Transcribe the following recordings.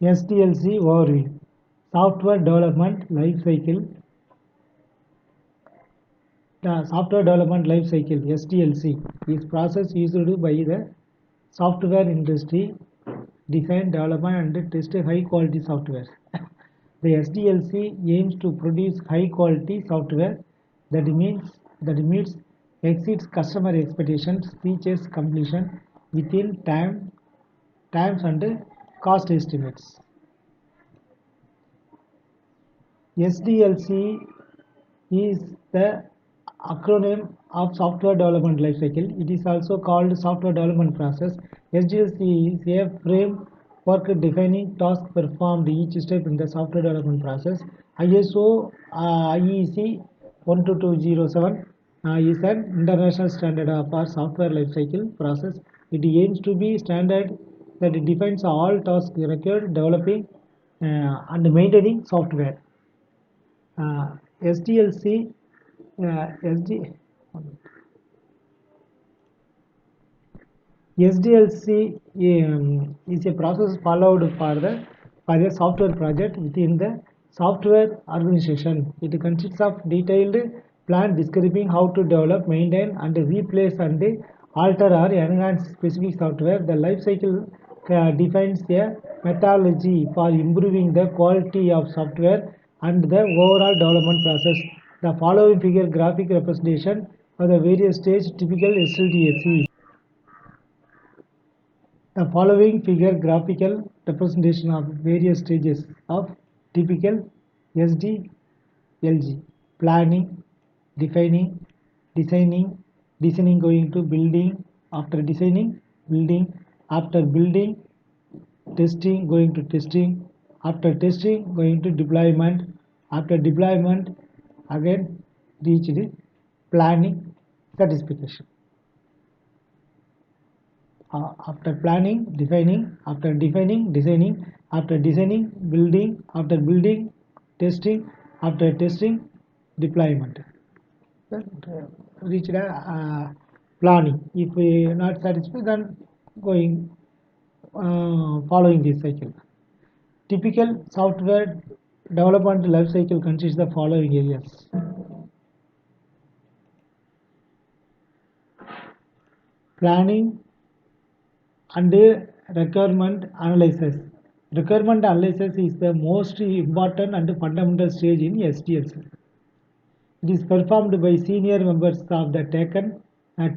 SDLC overview. Software Development Life Cycle. The Software Development Life Cycle (SDLC) is process used by the software industry design, development and test high quality software. The SDLC aims to produce high quality software that meets exceeds customer expectations, features completion within times and cost estimates. SDLC is the acronym of Software Development Lifecycle. It is also called Software Development Process. SDLC is a framework defining tasks performed each step in the software development process. ISO IEC 12207 is an international standard for software lifecycle process. It aims to be standard that defines all tasks required developing and maintaining software. SDLC SDLC is a process followed for a software project within the software organization. It consists of detailed plan describing how to develop, maintain, and replace and alter or enhance specific software. The life cycle defines a methodology for improving the quality of software and the overall development process. The following figure graphic representation of the various stages typical SDLC. The following figure graphical representation of various stages of typical SDLC: planning, defining, designing going to building, after designing, building, after building, testing going to testing, after testing going to deployment, after deployment again reached planning certification. After planning, defining, after defining, designing, after designing, building, after building, testing, after testing, deployment. Reached planning. If we are not satisfied, then going following this cycle. Typical software development life cycle consists of the following areas. Planning and requirement analysis. Requirement analysis is the most important and fundamental stage in SDLC. It is performed by senior members of the taken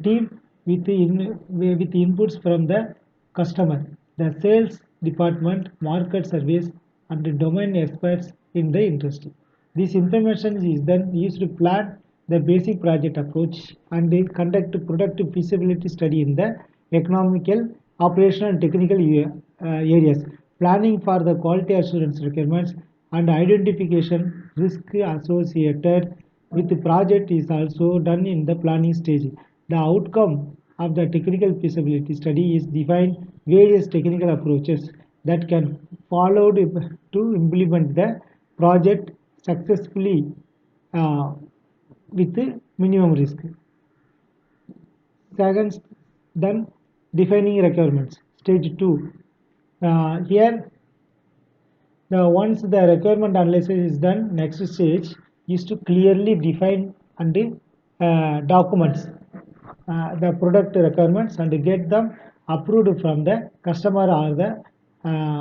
team with inputs from the customer, the sales department, market surveys, and the domain experts in the industry. This information is then used to plan the basic project approach and conduct product feasibility study in the economical, operational and technical areas. Planning for the quality assurance requirements and identification risk associated with the project is also done in the planning stage. The outcome of the technical feasibility study is define various technical approaches that can followed to implement the project successfully with minimum risk. Second, then defining requirements. Stage 2. Here, once the requirement analysis is done, next stage is to clearly define and documents the product requirements and get them approved from the customer or the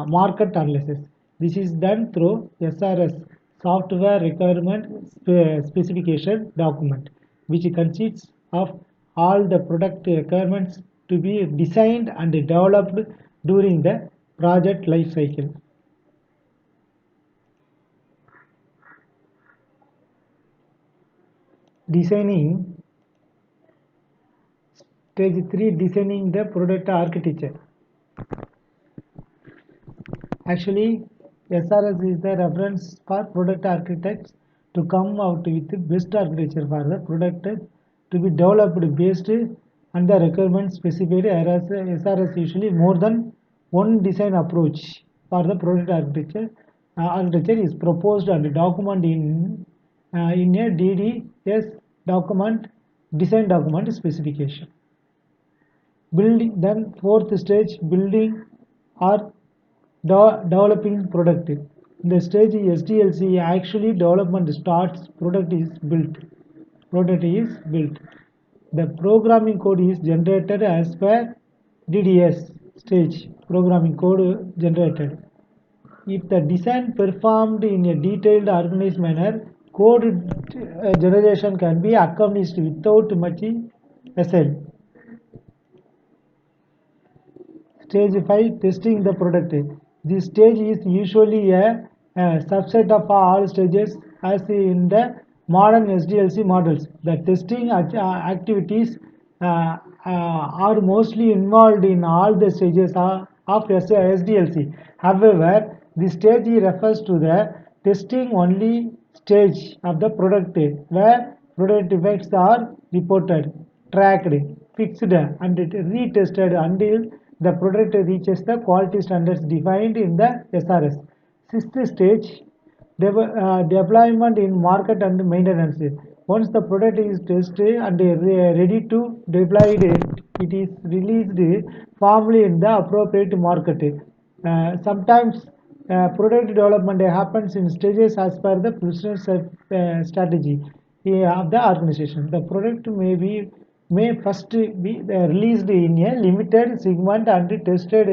market analysis. This is done through SRS, Software Requirement Specification Document, which consists of all the product requirements to be designed and developed during the project life cycle. Designing. Stage 3, designing the product architecture. Actually, SRS is the reference for product architects to come out with the best architecture for the product to be developed based on the requirements specified. SRS usually more than one design approach for the product architecture. Architecture is proposed and documented in a DDS document, design document specification. Building, then fourth stage, building or developing product. In the stage SDLC, actually development starts, product is built. Product is built. The programming code is generated as per DDS stage. Programming code generated. If the design performed in a detailed, organized manner, code generation can be accomplished without much effort. Stage 5, testing the product. This stage is usually a subset of all stages as in the modern Sdlc models. The testing activities are mostly involved in all the stages of Sdlc. However, this stage refers to the testing only stage of the product where product defects are reported, tracked, fixed and retested until the product reaches the quality standards defined in the SRS. Sixth stage, deployment in market and maintenance. Once the product is tested and ready to deploy it is released formally in the appropriate market. Sometimes product development happens in stages as per the business strategy of the organization. The product may first be released in a limited segment and tested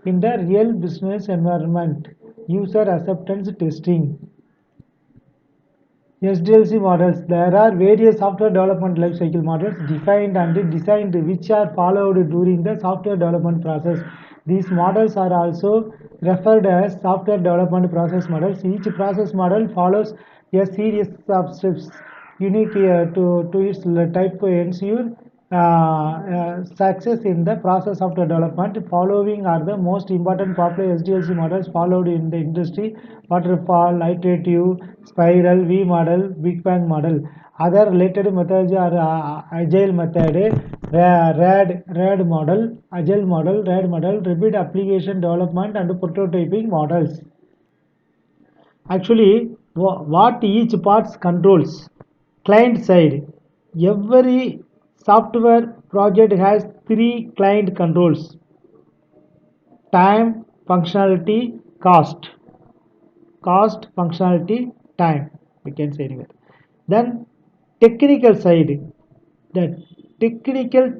in the real business environment. User acceptance testing. Sdlc models. There are various software development lifecycle models defined and designed which are followed during the software development process. These models are also referred as software development process models. Each process model follows a series of steps unique to its type to ensure success in the process of the development. Following are the most important popular Sdlc models followed in the industry: waterfall, iterative, spiral, V model, Big Bang model. Other related methods are agile method, RAD model, agile model, RAD model, rapid application development and prototyping models. Actually, what each part controls. Client side. Every software project has three client controls: time, functionality, cost. Cost, functionality, time. We can say anywhere. Then technical side. The technical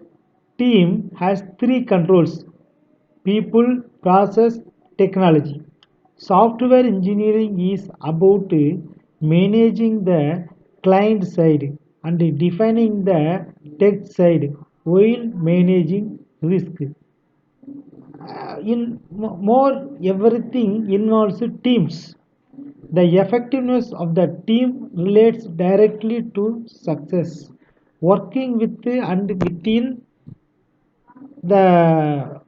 team has three controls: people, process, technology. Software engineering is about managing the client side and defining the tech side while managing risk. In more, everything involves teams. The effectiveness of the team relates directly to success. Working with and within the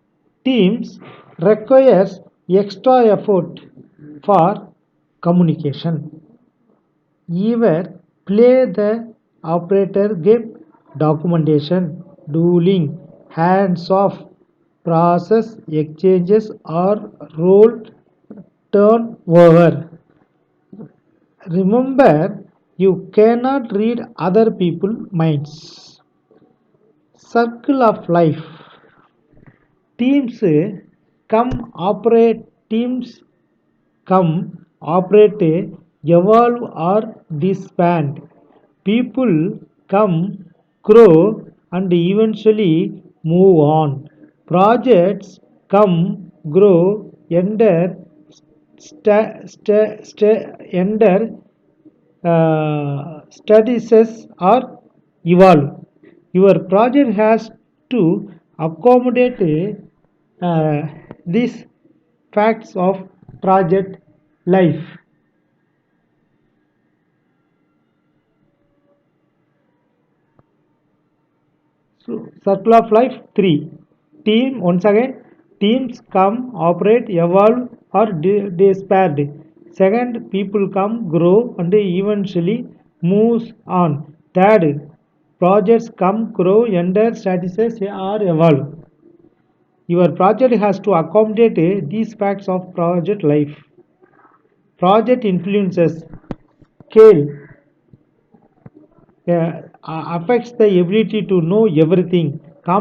teams requires extra effort for communication. Either play the operator game, documentation, dueling, hands off, process exchanges or role turnover. Remember, you cannot read other people's minds. Circle of life. Teams teams come, operate, evolve or disband. People come, grow and eventually move on. Projects come, grow, enter statuses or evolve. Your project has to accommodate these facts of project life. So, circle of life 3. Team, once again, teams come, operate, evolve, or disband. Second, people come, grow, and eventually moves on. Third, projects come, grow, enter statuses, or evolve. Your project has to accommodate these facts of project life. Project influences scale affects the ability to know everything.